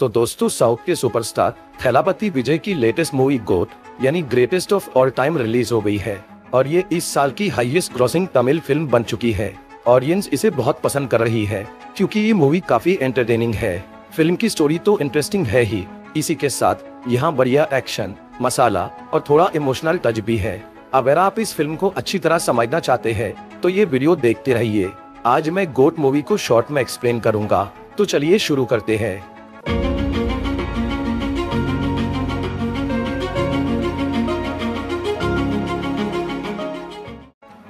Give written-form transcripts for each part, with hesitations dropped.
तो दोस्तों, साउथ के सुपरस्टार थैलापति विजय की लेटेस्ट मूवी गोट यानी greatest of all time release हो गई है और ये इस साल की हाईएस्ट ग्रॉसिंग तमिल फिल्म बन चुकी है। ऑडियंस इसे बहुत पसंद कर रही है क्योंकि ये मूवी काफी एंटरटेनिंग है। फिल्म की स्टोरी तो इंटरेस्टिंग है ही, इसी के साथ यहाँ बढ़िया एक्शन, मसाला और थोड़ा इमोशनल टच भी है। अगर आप इस फिल्म को अच्छी तरह समझना चाहते हैं तो ये वीडियो देखते रहिए। आज मैं गोट मूवी को शॉर्ट में एक्सप्लेन करूंगा, तो चलिए शुरू करते हैं।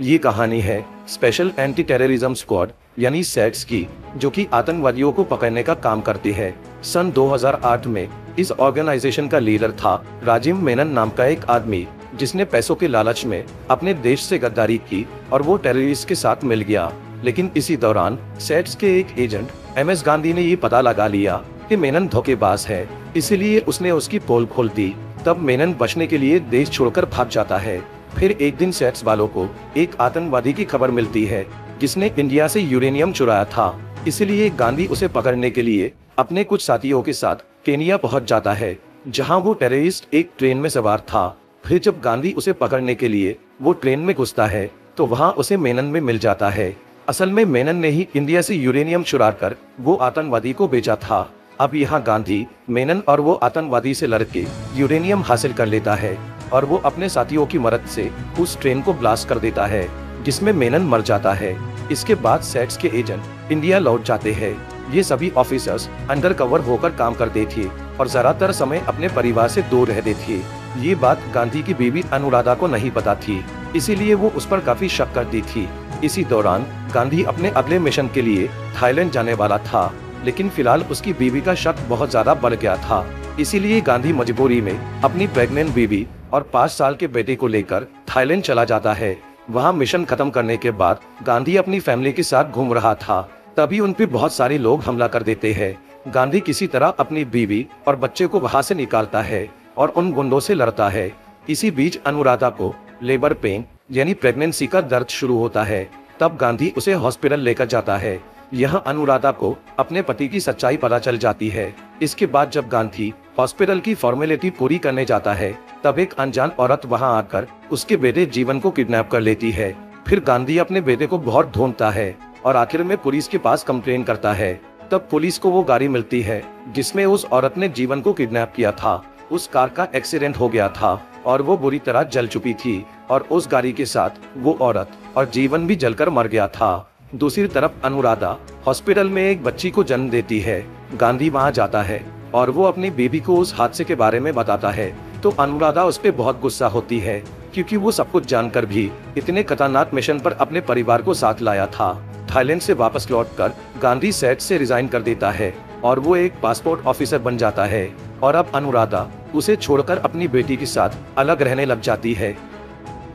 ये कहानी है स्पेशल एंटी टेररिज्म स्क्वाड यानी सेट्स की, जो कि आतंकवादियों को पकड़ने का काम करती है। सन 2008 में इस ऑर्गेनाइजेशन का लीडर था राजीव मेनन नाम का एक आदमी, जिसने पैसों के लालच में अपने देश से गद्दारी की और वो टेररिस्ट के साथ मिल गया। लेकिन इसी दौरान सेट्स के एक एजेंट MS गांधी ने ये पता लगा लिया कि मेनन धोखेबाज है, इसीलिए उसने उसकी पोल खोल दी। तब मेनन बचने के लिए देश छोड़कर भाग जाता है। फिर एक दिन सेट्स वालों को एक आतंकवादी की खबर मिलती है जिसने इंडिया से यूरेनियम चुराया था। इसलिए गांधी उसे पकड़ने के लिए अपने कुछ साथियों के साथ केनिया पहुंच जाता है, जहां वो टेररिस्ट एक ट्रेन में सवार था। फिर जब गांधी उसे पकड़ने के लिए वो ट्रेन में घुसता है तो वहां उसे मेनन में मिल जाता है। असल में मेनन ने ही इंडिया से यूरेनियम चुरा कर वो आतंकवादी को बेचा था। अब यहाँ गांधी मेनन और वो आतंकवादी से लड़के यूरेनियम हासिल कर लेता है और वो अपने साथियों की मदद से उस ट्रेन को ब्लास्ट कर देता है, जिसमें मेनन मर जाता है। इसके बाद सेट्स के एजेंट इंडिया लौट जाते हैं। ये सभी ऑफिसर्स अंडर कवर होकर काम करते थे और ज्यादातर समय अपने परिवार से दूर रहते थे। ये बात गांधी की बीवी अनुराधा को नहीं पता थी, इसीलिए वो उस पर काफी शक करती थी। इसी दौरान गांधी अपने अगले मिशन के लिए थाईलैंड जाने वाला था, लेकिन फिलहाल उसकी बीवी का शक बहुत ज्यादा बढ़ गया था। इसीलिए गांधी मजबूरी में अपनी प्रेग्नेंट बीवी और 5 साल के बेटे को लेकर थाईलैंड चला जाता है। वहां मिशन खत्म करने के बाद गांधी अपनी फैमिली के साथ घूम रहा था, तभी उन पे बहुत सारे लोग हमला कर देते हैं। गांधी किसी तरह अपनी बीवी और बच्चे को वहां से निकालता है और उन गुंडों से लड़ता है। इसी बीच अनुराधा को लेबर पेन यानी प्रेगनेंसी का दर्द शुरू होता है। तब गांधी उसे हॉस्पिटल लेकर जाता है। यहाँ अनुराधा को अपने पति की सच्चाई पता चल जाती है। इसके बाद जब गांधी हॉस्पिटल की फॉर्मेलिटी पूरी करने जाता है, तब एक अनजान औरत वहां आकर उसके बेटे जीवन को किडनैप कर लेती है। फिर गांधी अपने बेटे को बहुत ढूंढता है और आखिर में पुलिस के पास कंप्लेन करता है। तब पुलिस को वो गाड़ी मिलती है जिसमें उस औरत ने जीवन को किडनैप किया था। उस कार का एक्सीडेंट हो गया था और वो बुरी तरह जल चुकी थी और उस गाड़ी के साथ वो औरत और जीवन भी जलकर मर गया था। दूसरी तरफ अनुराधा हॉस्पिटल में एक बच्ची को जन्म देती है। गांधी वहां जाता है और वो अपनी बेबी को उस हादसे के बारे में बताता है, तो अनुराधा उस पे बहुत गुस्सा होती है क्योंकि वो सब कुछ जानकर भी इतने खतरनाक मिशन पर अपने परिवार को साथ लाया था। थाईलैंड से वापस लौटकर गांधी सेट से रिजाइन कर देता है और वो एक पासपोर्ट ऑफिसर बन जाता है और अब अनुराधा उसे छोड़कर अपनी बेटी के साथ अलग रहने लग जाती है।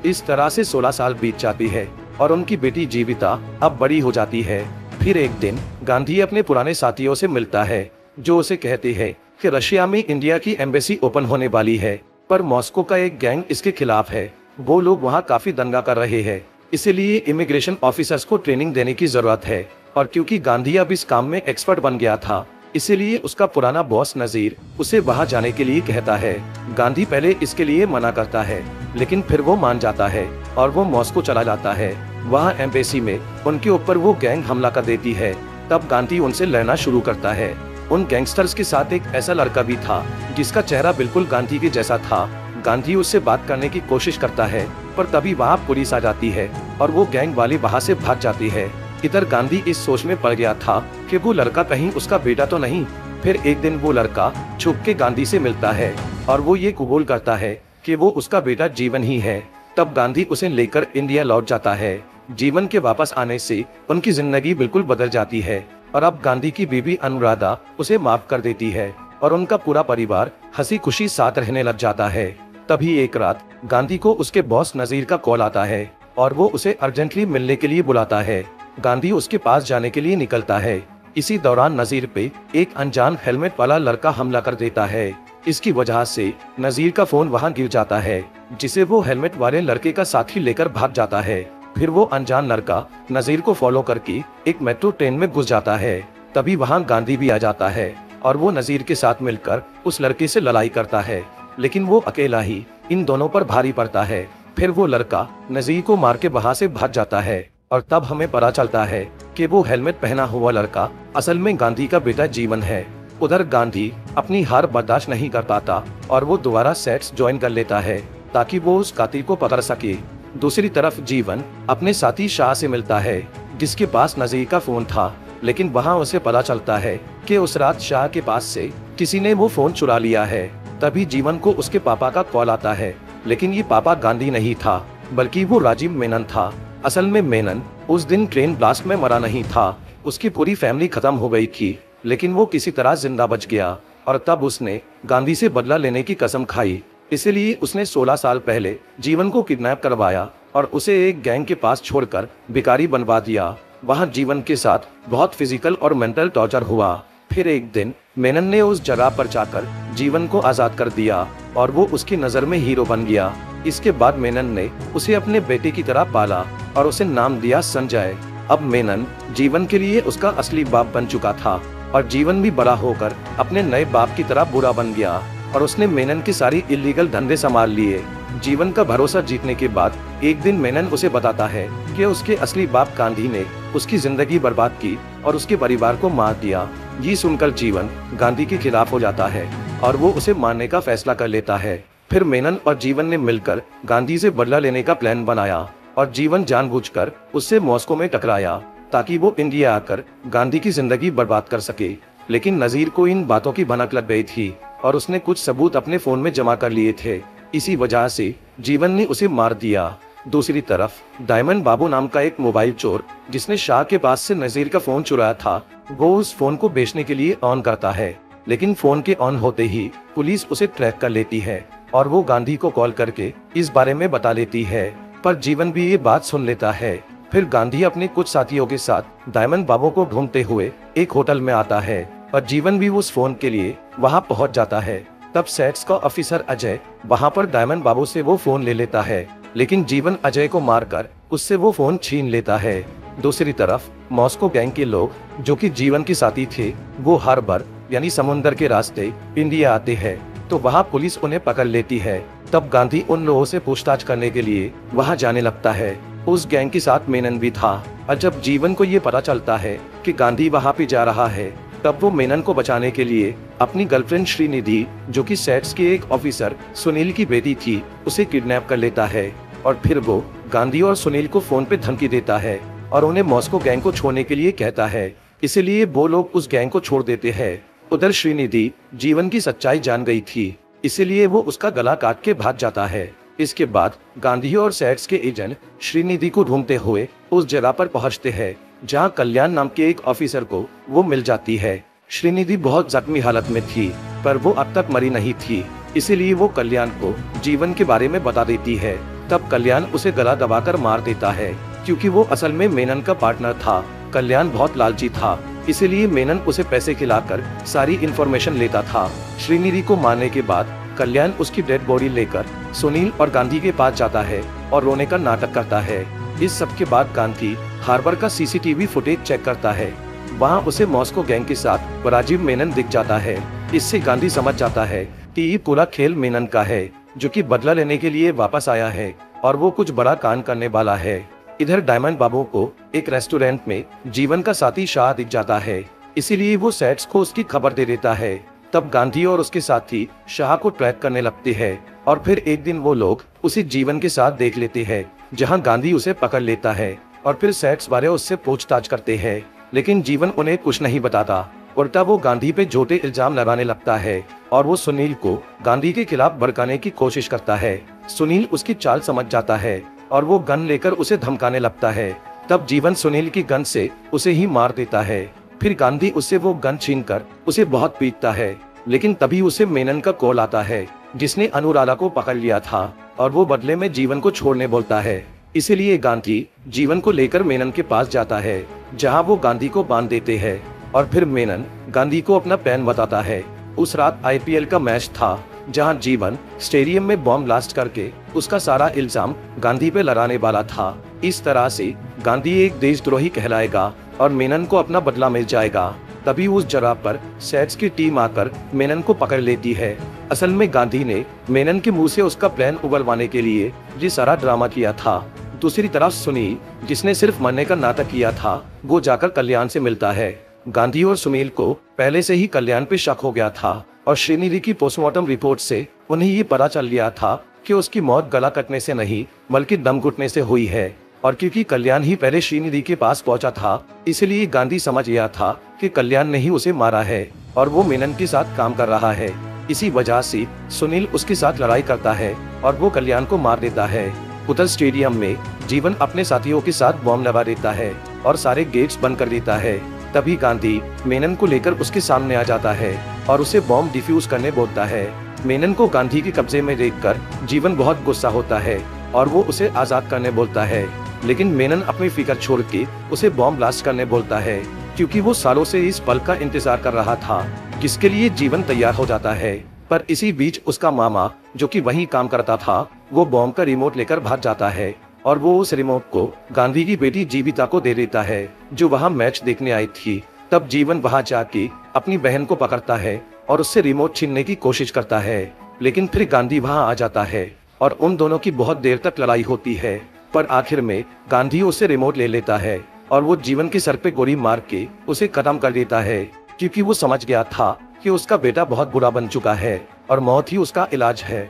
इस तरह से 16 साल बीत जाती है और उनकी बेटी जीविता अब बड़ी हो जाती है। फिर एक दिन गांधी अपने पुराने साथियों से मिलता है, जो उसे कहते हैं कि रशिया में इंडिया की एम्बेसी ओपन होने वाली है, पर मॉस्को का एक गैंग इसके खिलाफ है। वो लोग वहाँ काफी दंगा कर रहे हैं, इसीलिए इमिग्रेशन ऑफिसर्स को ट्रेनिंग देने की जरूरत है। और क्योंकि गांधी अब इस काम में एक्सपर्ट बन गया था, इसीलिए उसका पुराना बॉस नजीर उसे वहां जाने के लिए कहता है। गांधी पहले इसके लिए मना करता है, लेकिन फिर वो मान जाता है और वो मॉस्को चला जाता है। वहां एम्बेसी में उनके ऊपर वो गैंग हमला कर देती है। तब गांधी उनसे लड़ना शुरू करता है। उन गैंगस्टर्स के साथ एक ऐसा लड़का भी था जिसका चेहरा बिल्कुल गांधी के जैसा था। गांधी उससे बात करने की कोशिश करता है, पर तभी वहाँ पुलिस आ जाती है और वो गैंग वाले वहाँ से भाग जाती है। इधर गांधी इस सोच में पड़ गया था कि वो लड़का कहीं उसका बेटा तो नहीं। फिर एक दिन वो लड़का छुप के गांधी से मिलता है और वो ये कबूल करता है कि वो उसका बेटा जीवन ही है। तब गांधी उसे लेकर इंडिया लौट जाता है। जीवन के वापस आने से उनकी जिंदगी बिल्कुल बदल जाती है और अब गांधी की बीवी अनुराधा उसे माफ कर देती है और उनका पूरा परिवार हंसी खुशी साथ रहने लग जाता है। तभी एक रात गांधी को उसके बॉस नजीर का कॉल आता है और वो उसे अर्जेंटली मिलने के लिए बुलाता है। गांधी उसके पास जाने के लिए निकलता है। इसी दौरान नजीर पे एक अनजान हेलमेट वाला लड़का हमला कर देता है। इसकी वजह से नजीर का फोन वहां गिर जाता है, जिसे वो हेलमेट वाले लड़के का साथी लेकर भाग जाता है। फिर वो अनजान लड़का नजीर को फॉलो करके एक मेट्रो ट्रेन में घुस जाता है। तभी वहां गांधी भी आ जाता है और वो नजीर के साथ मिलकर उस लड़के से लड़ाई करता है, लेकिन वो अकेला ही इन दोनों पर भारी पड़ता है। फिर वो लड़का नजीर को मार के वहां से भाग जाता है और तब हमें पता चलता है कि वो हेलमेट पहना हुआ लड़का असल में गांधी का बेटा जीवन है। उधर गांधी अपनी हार बर्दाश्त नहीं कर पाता और वो दोबारा सेट्स ज्वाइन कर लेता है ताकि वो उस कातिल को पकड़ सके। दूसरी तरफ जीवन अपने साथी शाह से मिलता है जिसके पास नजीर का फोन था, लेकिन वहाँ उसे पता चलता है कि उस रात शाह के पास से किसी ने वो फोन चुरा लिया है। तभी जीवन को उसके पापा का कॉल आता है, लेकिन ये पापा गांधी नहीं था बल्कि वो राजीव मेनन था। असल में मेनन उस दिन ट्रेन ब्लास्ट में मरा नहीं था, उसकी पूरी फैमिली खत्म हो गई थी, लेकिन वो किसी तरह जिंदा बच गया और तब उसने गांधी से बदला लेने की कसम खाई। इसलिए उसने 16 साल पहले जीवन को किडनैप करवाया और उसे एक गैंग के पास छोड़कर भिखारी बनवा दिया। वहाँ जीवन के साथ बहुत फिजिकल और मेंटल टॉर्चर हुआ। फिर एक दिन मेनन ने उस जगह पर जाकर जीवन को आजाद कर दिया और वो उसकी नज़र में हीरो बन गया। इसके बाद मेनन ने उसे अपने बेटे की तरह पाला और उसे नाम दिया संजय। अब मेनन जीवन के लिए उसका असली बाप बन चुका था और जीवन भी बड़ा होकर अपने नए बाप की तरह बुरा बन गया और उसने मेनन की सारी इलीगल धंधे संभाल लिए। जीवन का भरोसा जीतने के बाद एक दिन मेनन उसे बताता है कि उसके असली बाप गांधी ने उसकी जिंदगी बर्बाद की और उसके परिवार को मार दिया। ये सुनकर जीवन गांधी के खिलाफ हो जाता है और वो उसे मारने का फैसला कर लेता है। फिर मेनन और जीवन ने मिलकर गांधी से बदला लेने का प्लान बनाया और जीवन जानबूझकर उससे मॉस्को में टकराया ताकि वो इंडिया आकर गांधी की जिंदगी बर्बाद कर सके। लेकिन नजीर को इन बातों की भनक लग गई थी और उसने कुछ सबूत अपने फोन में जमा कर लिए थे। इसी वजह से जीवन ने उसे मार दिया। दूसरी तरफ डायमंड बाबू नाम का एक मोबाइल चोर जिसने शाह के पास से नजीर का फोन चुराया था, वो उस फोन को बेचने के लिए ऑन करता है, लेकिन फोन के ऑन होते ही पुलिस उसे ट्रैक कर लेती है और वो गांधी को कॉल करके इस बारे में बता लेती है। पर जीवन भी ये बात सुन लेता है। फिर गांधी अपने कुछ साथियों के साथ डायमंड बाबू को ढूंढते हुए एक होटल में आता है और जीवन भी उस फोन के लिए वहां पहुंच जाता है। तब सेट्स का ऑफिसर अजय वहां पर डायमंड बाबू से वो फोन ले लेता है, लेकिन जीवन अजय को मारकर उससे वो फोन छीन लेता है। दूसरी तरफ मॉस्को गैंग के लोग जो कि जीवन के साथी थे, वो हार्बर यानी समुद्र के रास्ते इंडिया आते हैं, तो वहाँ पुलिस उन्हें पकड़ लेती है। तब गांधी उन लोगों से पूछताछ करने के लिए वहाँ जाने लगता है। उस गैंग के साथ मेनन भी था और जब जीवन को ये पता चलता है कि गांधी वहाँ पे जा रहा है, तब वो मेनन को बचाने के लिए अपनी गर्लफ्रेंड श्रीनिधि जो कि सेट्स के एक ऑफिसर सुनील की बेटी थी, उसे किडनैप कर लेता है और फिर वो गांधी और सुनील को फोन पे धमकी देता है और उन्हें मॉस्को गैंग को छोड़ने के लिए कहता है। इसलिए वो लोग उस गैंग को छोड़ देते हैं। उधर श्रीनिधि जीवन की सच्चाई जान गई थी, इसलिए वो उसका गला काट के भाग जाता है। इसके बाद गांधी और सेट्स के एजेंट श्रीनिधि को ढूंढते हुए उस जगह पर पहुंचते हैं जहां कल्याण नाम के एक ऑफिसर को वो मिल जाती है। श्रीनिधि बहुत जख्मी हालत में थी, पर वो अब तक मरी नहीं थी, इसीलिए वो कल्याण को जीवन के बारे में बता देती है। तब कल्याण उसे गला दबाकर मार देता है, क्योंकि वो असल में मेनन का पार्टनर था। कल्याण बहुत लालची था, इसीलिए मेनन उसे पैसे खिलाकर सारी इन्फॉर्मेशन लेता था। श्रीनिधि को मारने के बाद कल्याण उसकी डेड बॉडी लेकर सुनील और गांधी के पास जाता है और रोने का नाटक करता है। इस सब के बाद गांधी हार्बर का सीसीटीवी फुटेज चेक करता है। वहाँ उसे मॉस्को गैंग के साथ राजीव मेनन दिख जाता है। इससे गांधी समझ जाता है कि ये पूरा खेल मेनन का है, जो कि बदला लेने के लिए वापस आया है और वो कुछ बड़ा कांड करने वाला है। इधर डायमंड बाबू को एक रेस्टोरेंट में जीवन का साथी शाह दिख जाता है, इसीलिए वो सेट्स को उसकी खबर दे देता है। तब गांधी और उसके साथी शाह को ट्रैक करने लगते हैं और फिर एक दिन वो लोग उसे जीवन के साथ देख लेते हैं, जहां गांधी उसे पकड़ लेता है और फिर सेट्स बारे उससे पूछताछ करते हैं, लेकिन जीवन उन्हें कुछ नहीं बताता। उल्टा वो गांधी पे झूठे इल्जाम लगाने लगता है और वो सुनील को गांधी के खिलाफ भड़काने की कोशिश करता है। सुनील उसकी चाल समझ जाता है और वो गन लेकर उसे धमकाने लगता है। तब जीवन सुनील की गन से उसे ही मार देता है। फिर गांधी उससे वो गन छीनकर उसे बहुत पीटता है, लेकिन तभी उसे मेनन का कॉल आता है, जिसने अनुराधा को पकड़ लिया था और वो बदले में जीवन को छोड़ने बोलता है। इसीलिए गांधी जीवन को लेकर मेनन के पास जाता है, जहां वो गांधी को बांध देते हैं और फिर मेनन गांधी को अपना प्लान बताता है। उस रात आईपीएल का मैच था, जहां जीवन स्टेडियम में बॉम्ब ब्लास्ट करके उसका सारा इल्जाम गांधी पे लगाने वाला था। इस तरह से गांधी एक देशद्रोही कहलाएगा और मेनन को अपना बदला मिल जाएगा। तभी उस जगह पर सेट्स की टीम आकर मेनन को पकड़ लेती है। असल में गांधी ने मेनन के मुंह से उसका प्लान उगलवाने के लिए ये सारा ड्रामा किया था। दूसरी तरफ सुनील, जिसने सिर्फ मरने का नाटक किया था, वो जाकर कल्याण से मिलता है। गांधी और सुनील को पहले से ही कल्याण पे शक हो गया था और श्रीनिधि की पोस्टमार्टम रिपोर्ट से उन्हें ये पता चल गया था कि उसकी मौत गला कटने से नहीं बल्कि दम घुटने से हुई है। और क्योंकि कल्याण ही पहले श्रीनिधि के पास पहुंचा था, इसलिए गांधी समझ गया था कि कल्याण ने ही उसे मारा है और वो मेनन के साथ काम कर रहा है। इसी वजह से सुनील उसके साथ लड़ाई करता है और वो कल्याण को मार देता है। उधर स्टेडियम में जीवन अपने साथियों के साथ बॉम्ब लगा देता है और सारे गेट्स बंद कर देता है। तभी गांधी मेनन को लेकर उसके सामने आ जाता है और उसे बॉम्ब डिफ्यूज करने बोलता है। मेनन को गांधी के कब्जे में देखकर जीवन बहुत गुस्सा होता है और वो उसे आजाद करने बोलता है, लेकिन मेनन अपनी फिक्र छोड़ के उसे बॉम्ब ब्लास्ट करने बोलता है, क्योंकि वो सालों से इस पल का इंतजार कर रहा था जिसके लिए जीवन तैयार हो जाता है। पर इसी बीच उसका मामा, जो कि वहीं काम करता था, वो बॉम्ब का रिमोट लेकर भाग जाता है और वो उस रिमोट को गांधी की बेटी जीविता को दे देता है, जो वहां मैच देखने आई थी। तब जीवन वहां जाके अपनी बहन को पकड़ता है और उससे रिमोट छीनने की कोशिश करता है, लेकिन फिर गांधी वहां आ जाता है और उन दोनों की बहुत देर तक लड़ाई होती है। पर आखिर में गांधी उससे रिमोट ले लेता है और वो जीवन के सर पे गोली मार के उसे खत्म कर देता है, क्योंकि वो समझ गया था कि उसका बेटा बहुत बुरा बन चुका है और मौत ही उसका इलाज है।